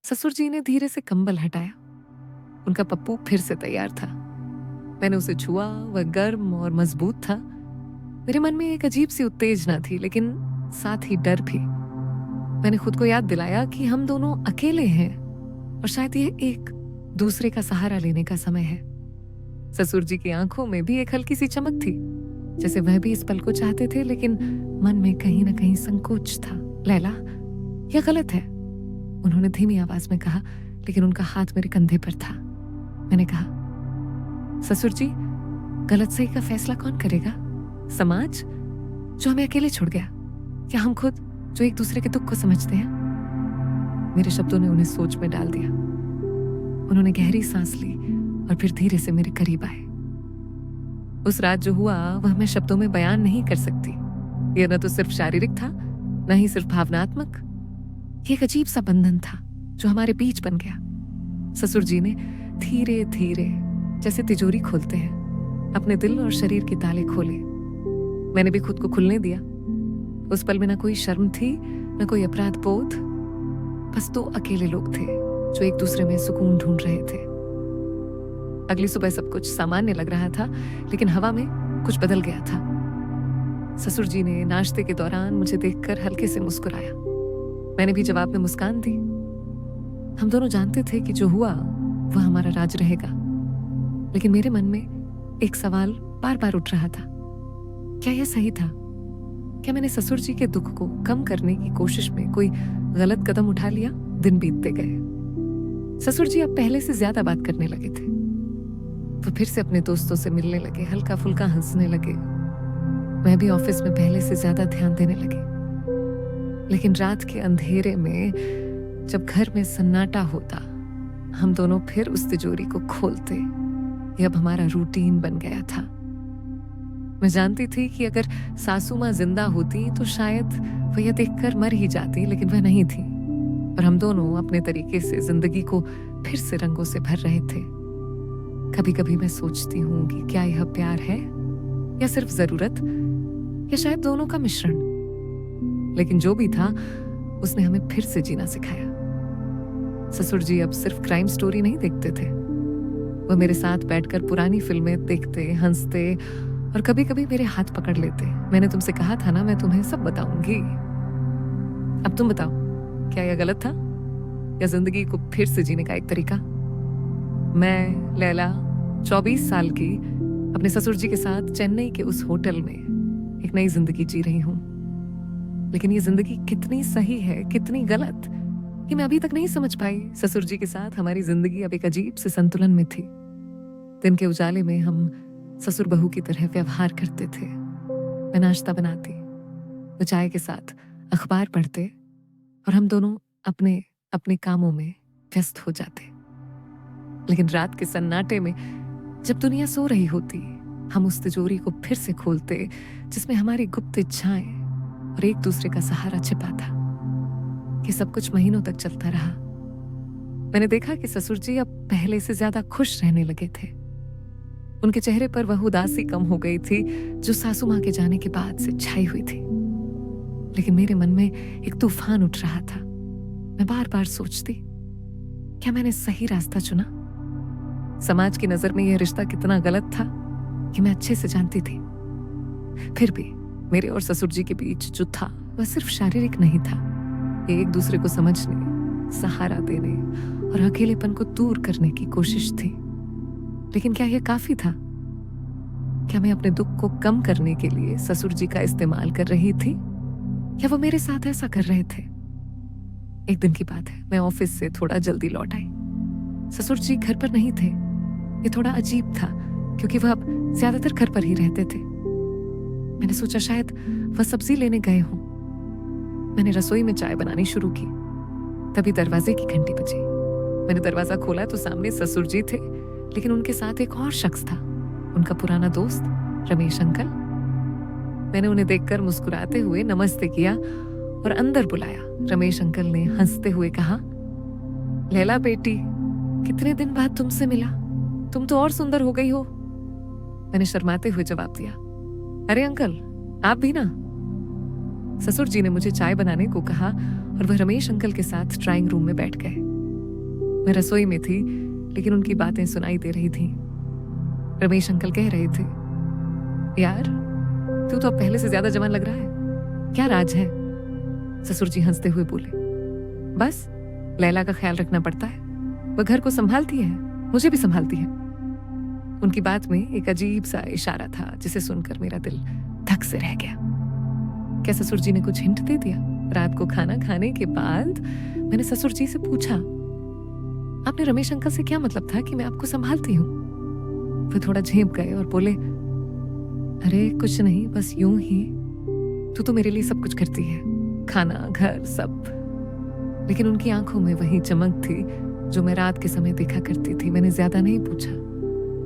ससुर जी ने धीरे से कंबल हटाया। उनका पप्पू फिर से तैयार था। मैंने उसे छुआ, वह गर्म और मजबूत था। मेरे मन में एक अजीब सी उत्तेजना थी, लेकिन साथ ही डर भी। मैंने खुद को याद दिलाया कि हम दोनों अकेले हैं और शायद ये एक दूसरे का सहारा लेने का समय है। ससुर जी की आंखों में भी एक हल्की सी चमक थी, जैसे वह भी इस पल को चाहते थे, लेकिन मन में कहीं ना कहीं संकोच था। लैला, यह गलत है, उन्होंने धीमी आवाज में कहा, लेकिन उनका हाथ मेरे कंधे पर था। मैंने कहा, ससुर जी, गलत सही का फैसला कौन करेगा? समाज, जो हमें अकेले छोड़ गया, या हम खुद, जो एक दूसरे के दुख को समझते हैं? मेरे शब्दों ने उन्हें सोच में डाल दिया। उन्होंने गहरी सांस ली और फिर धीरे से मेरे करीब आए। उस रात जो हुआ वह मैं शब्दों में बयान नहीं कर सकती। यह न तो सिर्फ शारीरिक था, न ही सिर्फ भावनात्मक। ये एक अजीब सा बंधन था जो हमारे बीच बन गया। ससुर जी ने धीरे धीरे, जैसे तिजोरी खोलते हैं, अपने दिल और शरीर के ताले खोले। मैंने भी खुद को खुलने दिया। उस पल में न कोई शर्म थी, न कोई अपराध बोध। बस दो अकेले लोग थे जो एक दूसरे में सुकून ढूंढ रहे थे। अगली सुबह सब कुछ सामान्य लग रहा था, लेकिन हवा में कुछ बदल गया था। ससुर जी ने नाश्ते के दौरान मुझे देखकर हल्के से मुस्कुराया। मैंने भी जवाब में मुस्कान दी। हम दोनों जानते थे कि जो हुआ वह हमारा राज रहेगा, लेकिन मेरे मन में एक सवाल बार बार उठ रहा था। क्या यह सही था? क्या मैंने ससुर जी के दुख को कम करने की कोशिश में कोई गलत कदम उठा लिया? दिन बीतते गए। ससुर जी अब पहले से ज्यादा बात करने लगे थे। वो फिर से अपने दोस्तों से मिलने लगे, हल्का फुल्का हंसने लगे। मैं भी ऑफिस में पहले से ज्यादा ध्यान देने लगी। लेकिन रात के अंधेरे में जब घर में सन्नाटा होता, हम दोनों फिर उस तिजोरी को खोलते। ये अब हमारा रूटीन बन गया था। मैं जानती थी कि अगर सासू माँ जिंदा होती तो शायद वह यह देखकर मर ही जाती, लेकिन वह नहीं थी और हम दोनों अपने तरीके से जिंदगी को फिर से रंगों से भर रहे थे। कभी कभी मैं सोचती हूँ कि क्या यह प्यार है या सिर्फ जरूरत, या शायद दोनों का मिश्रण। लेकिन जो भी था, उसने हमें फिर से जीना सिखाया। ससुर जी अब सिर्फ क्राइम स्टोरी नहीं देखते थे। वह मेरे साथ बैठकर पुरानी फिल्में देखते, हंसते और कभी कभी मेरे हाथ पकड़ लेते। मैंने तुमसे कहा था ना, मैं तुम्हें सब बताऊंगी। अब तुम बताओ, क्या यह गलत था या जिंदगी को फिर से जीने का एक तरीका? मैं लैला, 24 साल की, अपने ससुर जी के साथ चेन्नई के उस होटल में एक नई जिंदगी जी रही हूँ। लेकिन ये जिंदगी कितनी सही है, कितनी गलत, ये मैं अभी तक नहीं समझ पाई। ससुर जी के साथ हमारी जिंदगी अब एक अजीब से संतुलन में थी। दिन के उजाले में हम ससुर बहू की तरह व्यवहार करते थे। मैं नाश्ता बनाती, वो चाय के साथ अखबार पढ़ते और हम दोनों अपने अपने कामों में व्यस्त हो जाते। लेकिन रात के सन्नाटे में जब दुनिया सो रही होती, हम उस तिजोरी को फिर से खोलते जिसमें हमारी गुप्त इच्छाएं और एक दूसरे का सहारा छिपा था। ये सब कुछ महीनों तक चलता रहा। मैंने देखा कि ससुर जी अब पहले से ज्यादा खुश रहने लगे थे। उनके चेहरे पर वह उदासी कम हो गई थी जो सासू माँ के जाने के बाद से छाई हुई थी। लेकिन मेरे मन में एक तूफान उठ रहा था। मैं बार बार सोचती, क्या मैंने सही रास्ता चुना? समाज की नजर में यह रिश्ता कितना गलत था कि मैं अच्छे से जानती थी। फिर भी मेरे और ससुर जी के बीच जो था वह सिर्फ शारीरिक नहीं था। ये एक दूसरे को समझने, सहारा देने और अकेलेपन को दूर करने की कोशिश थी। लेकिन क्या यह काफी था? क्या मैं अपने दुख को कम करने के लिए ससुर जी का इस्तेमाल कर रही थी, या वो मेरे साथ ऐसा कर रहे थे? एक दिन की बात है, मैं ऑफिस से थोड़ा जल्दी लौट आई। ससुर जी घर पर नहीं थे। ये थोड़ा अजीब था क्योंकि वह अब ज्यादातर घर पर ही रहते थे। मैंने सोचा शायद वह सब्जी लेने गए हों। मैंने रसोई में चाय बनानी शुरू की। तभी दरवाजे की घंटी बजी। मैंने दरवाजा खोला तो सामने ससुर जी थे, लेकिन उनके साथ एक और शख्स था, उनका पुराना दोस्त रमेश अंकल। मैंने उन्हें देखकर मुस्कुराते हुए नमस्ते किया और अंदर बुलाया। रमेश अंकल ने हंसते हुए कहा, लैला बेटी, कितने दिन बाद तुमसे मिला, तुम तो और सुंदर हो गई हो। मैंने शर्माते हुए जवाब दिया, अरे अंकल, आप भी ना। ससुर जी ने मुझे चाय बनाने को कहा और वह रमेश अंकल के साथ ड्राइंग रूम में बैठ गए। मैं रसोई में थी, लेकिन उनकी बातें सुनाई दे रही थी। रमेश अंकल कह रहे थे, यार तू तो अब पहले से ज्यादा जवान लग रहा है, क्या राज है? ससुर जी हंसते हुए बोले, बस लैला का ख्याल रखना पड़ता है, वह घर को संभालती है, मुझे भी संभालती है। उनकी बात में एक अजीब सा इशारा था जिसे सुनकर मेरा दिल धक से रह गया। क्या ससुर जी ने कुछ हिंट दे दिया? रात को खाना खाने के बाद मैंने ससुर जी से पूछा, आपने रमेश अंकल से क्या मतलब था कि मैं आपको संभालती हूँ? वे थोड़ा झेप गए और बोले, अरे कुछ नहीं, बस यूं ही, तू तो मेरे लिए सब कुछ करती है, खाना घर सब। लेकिन उनकी आंखों में वही चमक थी जो मैं रात के समय देखा करती थी। मैंने ज्यादा नहीं पूछा,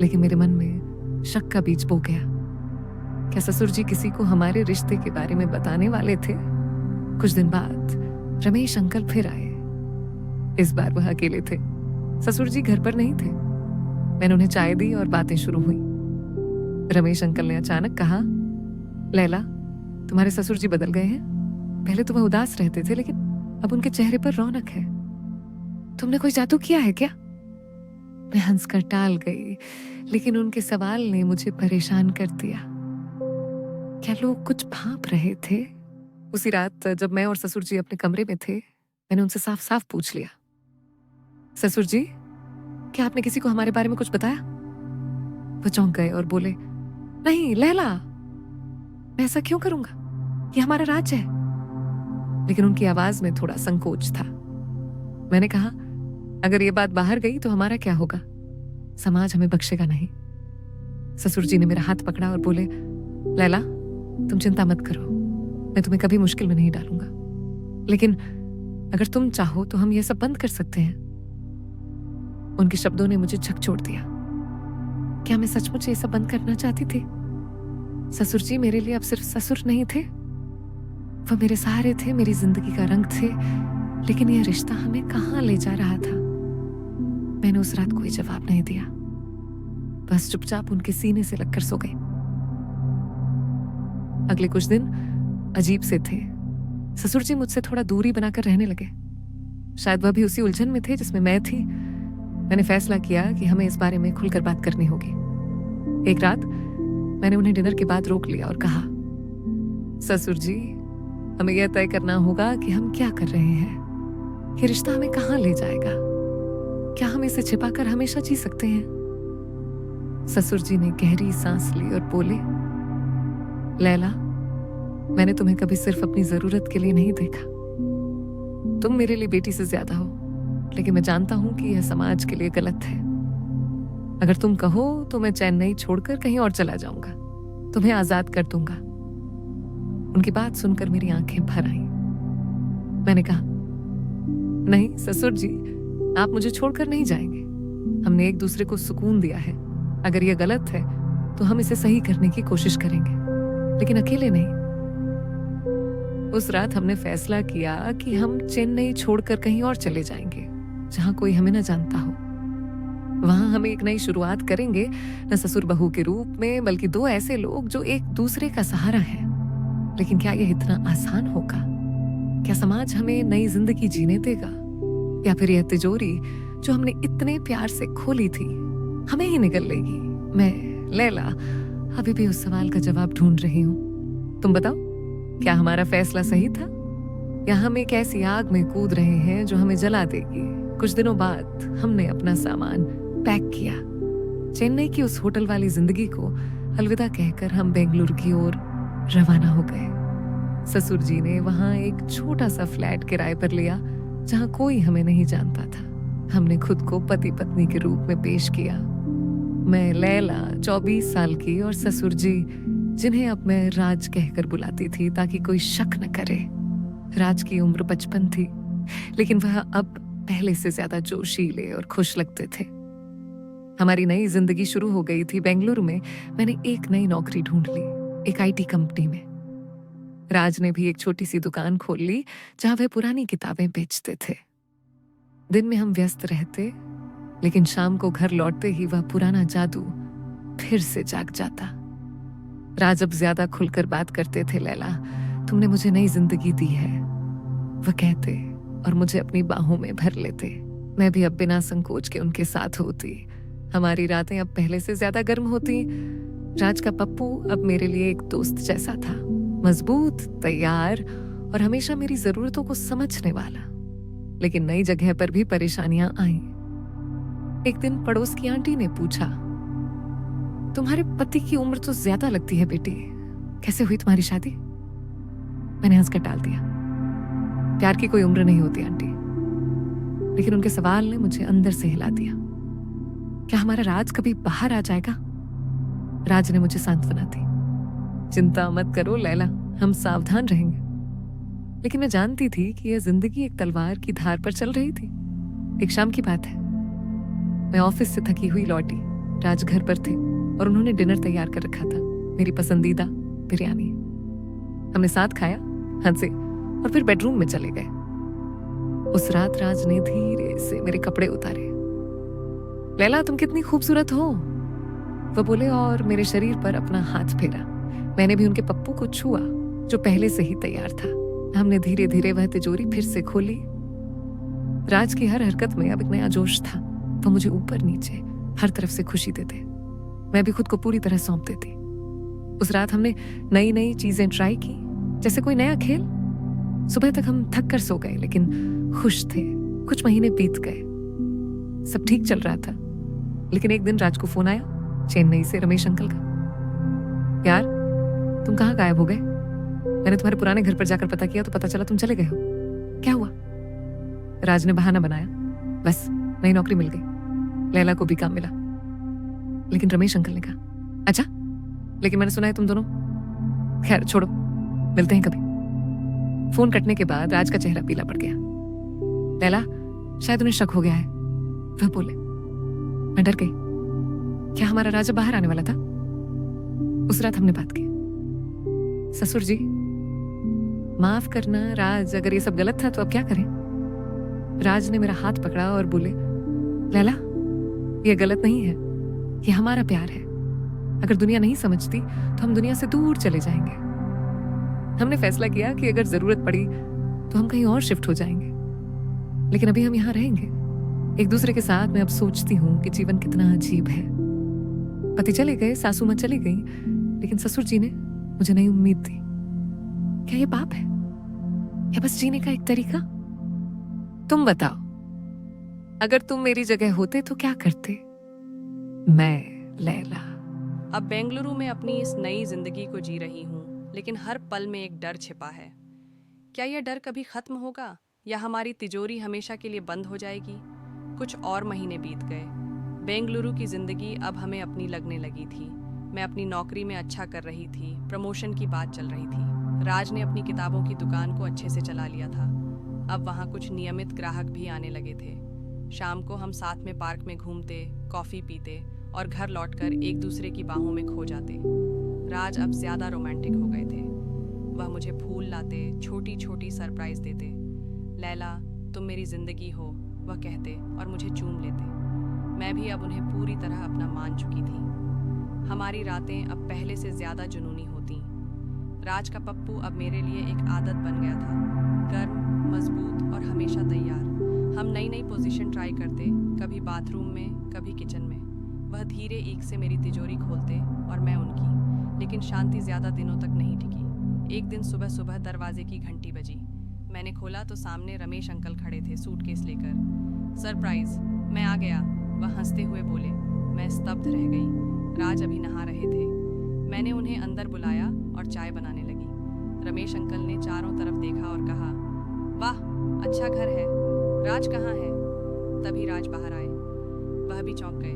लेकिन मेरे मन में शक का बीज बो गया। क्या ससुर जी किसी को हमारे रिश्ते के बारे में बताने वाले थे? कुछ दिन बाद रमेश अंकल फिर आए। इस बार वह अकेले थे, ससुर जी घर पर नहीं थे। मैंने उन्हें चाय दी और बातें शुरू हुई। रमेश अंकल ने अचानक कहा, लैला तुम्हारे ससुर जी बदल गए हैं। पहले तो वह उदास रहते थे, लेकिन अब उनके चेहरे पर रौनक है। तुमने कोई जादू किया है क्या? मैं हंसकर टाल गई, लेकिन उनके सवाल ने मुझे परेशान कर दिया। क्या लोग कुछ भांप रहे थे? उसी रात जब मैं और ससुर जी अपने कमरे में थे, मैंने उनसे साफ साफ पूछ लिया, ससुर जी क्या आपने किसी को हमारे बारे में कुछ बताया? वो चौंक गए और बोले, नहीं लैला, मैं ऐसा क्यों करूंगा, ये हमारा राज है। लेकिन उनकी आवाज में थोड़ा संकोच था। मैंने कहा, अगर ये बात बाहर गई तो हमारा क्या होगा? समाज हमें बख्शेगा नहीं। ससुर जी ने मेरा हाथ पकड़ा और बोले, लैला तुम चिंता मत करो, मैं तुम्हें कभी मुश्किल में नहीं डालूंगा, लेकिन अगर तुम चाहो तो हम ये सब बंद कर सकते हैं। उनके शब्दों ने मुझे झकझोर दिया। क्या मैं सचमुच ये सब बंद करना चाहती थी? ससुर जी मेरे लिए अब सिर्फ ससुर नहीं थे, वह मेरे सहारे थे, मेरी जिंदगी का रंग थे। लेकिन यह रिश्ता हमें कहां ले जा रहा था? मैंने उस रात कोई जवाब नहीं दिया, बस चुपचाप उनके सीने से लगकर सो गई। अगले कुछ दिन अजीब से थे। ससुर जी मुझसे थोड़ा दूरी बनाकर रहने लगे। शायद वह भी उसी उलझन में थे जिसमें मैं थी। मैंने फैसला किया कि हमें इस बारे में खुलकर बात करनी होगी। एक रात मैंने उन्हें डिनर के बाद रोक लिया और कहा, ससुर जी हमें यह तय करना होगा कि हम क्या कर रहे हैं। ये रिश्ता हमें कहां ले जाएगा? क्या हम इसे छिपाकर हमेशा जी सकते हैं? ससुर जी ने गहरी सांस ली और बोले, लैला मैंने तुम्हें कभी सिर्फ अपनी जरूरत के लिए नहीं देखा। तुम मेरे लिए बेटी से ज्यादा हो, लेकिन मैं जानता हूं कि यह समाज के लिए गलत है। अगर तुम कहो तो मैं चेन्नई छोड़कर कहीं और चला जाऊंगा, तुम्हें आजाद कर दूंगा। उनकी बात सुनकर मेरी आंखें भर आईं। मैंने कहा, नहीं ससुर जी, आप मुझे छोड़कर नहीं जाएंगे। हमने एक दूसरे को सुकून दिया है। अगर यह गलत है तो हम इसे सही करने की कोशिश करेंगे, लेकिन अकेले नहीं। उस रात हमने फैसला किया कि हम चेन्नई छोड़कर कहीं और चले जाएंगे, जहां कोई हमें न जानता हो। वहां हम एक नई शुरुआत करेंगे, न ससुर बहू के रूप में, बल्कि दो ऐसे लोग जो एक दूसरे का सहारा है। लेकिन क्या यह इतना आसान होगा? क्या समाज हमें नई जिंदगी जीने देगा, या फिर यह तिजोरी जो हमने इतने प्यार से खोली थी हमें ही निगल लेगी? मैं लैला अभी भी उस सवाल का जवाब ढूंढ रही हूँ। तुम बताओ, क्या हमारा फैसला सही था, या हम एक ऐसी आग में कूद रहे हैं जो हमें जला देगी? कुछ दिनों बाद हमने अपना सामान पैक किया। चेन्नई की उस होटल वाली जिंदगी को अलविदा कहकर हम बेंगलुरु की ओर रवाना हो गए। ससुर जी ने वहां एक छोटा सा फ्लैट किराए पर लिया, जहां कोई हमें नहीं जानता था। हमने खुद को पति पत्नी के रूप में पेश किया। मैं लैला 24 साल की, और ससुर जी जिन्हें अब मैं राज कहकर बुलाती थी ताकि कोई शक न करे। राज की उम्र 55 थी, लेकिन वह अब पहले से ज्यादा जोशीले और खुश लगते थे। हमारी नई जिंदगी शुरू हो गई थी। बेंगलुरु में मैंने एक नई नौकरी ढूंढ ली, एक IT कंपनी में। राज ने भी एक छोटी सी दुकान खोल ली, जहां वह पुरानी किताबें बेचते थे। दिन में हम व्यस्त रहते, लेकिन शाम को घर लौटते ही वह पुराना जादू फिर से जाग जाता। राज अब ज्यादा खुलकर बात करते थे। लैला, तुमने मुझे नई जिंदगी दी है, वह कहते, और मुझे अपनी बाहों में भर लेते। मैं भी अब बिना संकोच के उनके साथ होती। हमारी रातें अब पहले से ज्यादा गर्म होती। राज का पप्पू अब मेरे लिए एक दोस्त जैसा था, मजबूत, तैयार और हमेशा मेरी जरूरतों को समझने वाला। लेकिन नई जगह पर भी परेशानियां आईं। एक दिन पड़ोस की आंटी ने पूछा, तुम्हारे पति की उम्र तो ज्यादा लगती है बेटी, कैसे हुई तुम्हारी शादी? मैंने हंसकर टाल दिया। प्यार की कोई उम्र नहीं होती आंटी। लेकिन उनके सवाल ने मुझे अंदर से हिला दिया। क्या हमारा राज कभी बाहर आ जाएगा? राज ने मुझे सांत्वना दी। चिंता मत करो लैला, हम सावधान रहेंगे। लेकिन मैं जानती थी कि यह जिंदगी एक तलवार की धार पर चल रही थी। एक शाम की बात है, मैं ऑफिस से थकी हुई लौटी। राज घर पर थे और उन्होंने डिनर तैयार कर रखा था, मेरी पसंदीदा बिरयानी। हमने साथ खाया, हंसे और फिर बेडरूम में चले गए। उस रात राज ने धीरे से मेरे कपड़े उतारे। लैला तुम कितनी खूबसूरत हो, वो बोले और मेरे शरीर पर अपना हाथ फेरा। मैंने भी उनके पप्पू को छुआ जो पहले से ही तैयार था। हमने धीरे धीरे वह तिजोरी फिर से खोली। राज की हर हरकत में अब एक नया जोश था। वो मुझे ऊपर नीचे हर तरफ से खुशी देते। मैं भी खुद को पूरी तरह सौंप देती। उस रात हमने नई नई चीजें ट्राई की, जैसे कोई नया खेल। सुबह तक हम थक कर सो गए लेकिन खुश थे। कुछ महीने बीत गए, सब ठीक चल रहा था। लेकिन एक दिन राज को फोन आया चेन्नई से, रमेश अंकल का। यार तुम कहाँ गायब हो गए? मैंने तुम्हारे पुराने घर पर जाकर पता किया तो पता चला तुम चले गए हो। क्या हुआ? राज ने बहाना बनाया, बस नई नौकरी मिल गई, लैला को भी काम मिला। लेकिन रमेश अंकल ने कहा, अच्छा लेकिन मैंने सुना है तुम दोनों। खैर छोड़ो, मिलते हैं कभी। फोन कटने के बाद राज का चेहरा पीला पड़ गया। लैला शायद उन्हें शक हो गया है, वह बोले। मैं डर गई। क्या हमारा राजा बाहर आने वाला था? उस रात हमने बात की। ससुर जी माफ करना राज, अगर ये सब गलत था तो अब क्या करें? राज ने मेरा हाथ पकड़ा और बोले, लैला ये गलत नहीं है, ये हमारा प्यार है। अगर दुनिया नहीं समझती तो हम दुनिया से दूर चले जाएंगे। हमने फैसला किया कि अगर जरूरत पड़ी तो हम कहीं और शिफ्ट हो जाएंगे, लेकिन अभी हम यहाँ रहेंगे एक दूसरे के साथ। मैं अब सोचती हूँ कि जीवन कितना अजीब है। पति चले गए, सासू माँ चली गई, लेकिन ससुर जी ने मुझे नई उम्मीद दी। क्या ये पाप है या बस जीने का एक तरीका? तुम बताओ, अगर तुम मेरी जगह होते तो क्या करते? मैं लैला अब बेंगलुरु में अपनी इस नई जिंदगी को जी रही हूँ, लेकिन हर पल में एक डर छिपा है। क्या यह डर कभी खत्म होगा या हमारी तिजोरी हमेशा के लिए बंद हो जाएगी? कुछ और महीने बीत गए। बेंगलुरु की जिंदगी अब हमें अपनी लगने लगी थी। मैं अपनी नौकरी में अच्छा कर रही थी, प्रमोशन की बात चल रही थी। राज ने अपनी किताबों की दुकान को अच्छे से चला लिया था। अब वहाँ कुछ नियमित ग्राहक भी आने लगे थे। शाम को हम साथ में पार्क में घूमते, कॉफ़ी पीते और घर लौटकर एक दूसरे की बाहों में खो जाते। राज अब ज़्यादा रोमांटिक हो गए थे। वह मुझे फूल लाते, छोटी छोटी सरप्राइज देते। लैला तुम मेरी ज़िंदगी हो, वह कहते और मुझे चूम लेते। मैं भी अब उन्हें पूरी तरह अपना मान चुकी थी। हमारी रातें अब पहले से ज़्यादा जुनूनी होती। राज का पप्पू अब मेरे लिए एक आदत बन गया था, गर्म, मजबूत और हमेशा तैयार। हम नई नई पोजीशन ट्राई करते, कभी बाथरूम में, कभी किचन में। वह धीरे ईक से मेरी तिजोरी खोलते और मैं उनकी। लेकिन शांति ज़्यादा दिनों तक नहीं टिकी। एक दिन सुबह सुबह दरवाजे की घंटी बजी। मैंने खोला तो सामने रमेश अंकल खड़े थे, सूटकेस लेकर। सरप्राइज, मैं आ गया, वह हंसते हुए बोले। मैं स्तब्ध रह गई। राज अभी नहा रहे थे। मैंने उन्हें अंदर बुलाया और चाय बनाने लगी। रमेश अंकल ने चारों तरफ देखा और कहा, वाह अच्छा घर है, राज कहाँ है? तभी राज बाहर आए। वह भी चौंक गए,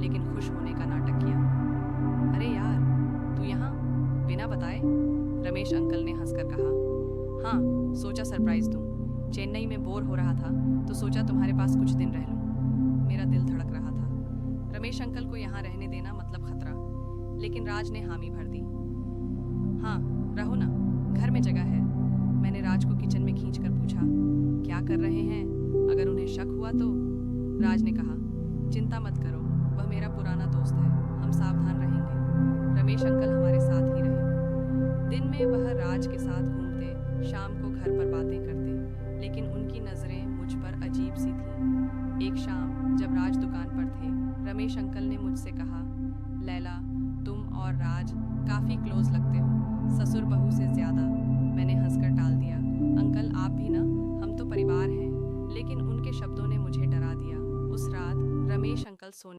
लेकिन खुश होने का नाटक किया। अरे यार, तू यहाँ बिना बताए? रमेश अंकल ने हंसकर कहा। हाँ, सोचा सरप्राइज दूँ। चेन्नई में बोर हो रहा था तो सोचा तुम्हारे पास कुछ दिन रह लूँ। मेरा दिल धड़क रहा था। रमेश अंकल को यहाँ रहने देना मतलब खतरा, लेकिन राज ने हामी भर दी। हाँ रहो ना, घर में जगह है। मैंने राज को किचन में खींचकर पूछा, क्या कर रहे हैं? अगर उन्हें शक हुआ तो? राज ने कहा, चिंता मत करो, वह मेरा पुराना दोस्त है, हम सावधान रहेंगे। रमेश अंकल हमारे साथ ही रहे। दिन में वह राज के साथ घूमते, शाम को घर पर बातें करते, लेकिन उनकी नज़रें मुझ पर अजीब सी थीं। एक शाम जब राज दुकान पर थे, रमेश अंकल ने मुझसे कहा, लैला, तुम और राज काफ़ी क्लोज लगते हो, ससुर बहू से ज़्यादा। मैंने हंसकर टाल दिया, अंकल आप भी ना, हम तो परिवार हैं। लेकिन उनके शब्दों ने मुझे डरा दिया। उस रात रमेश अंकल सोने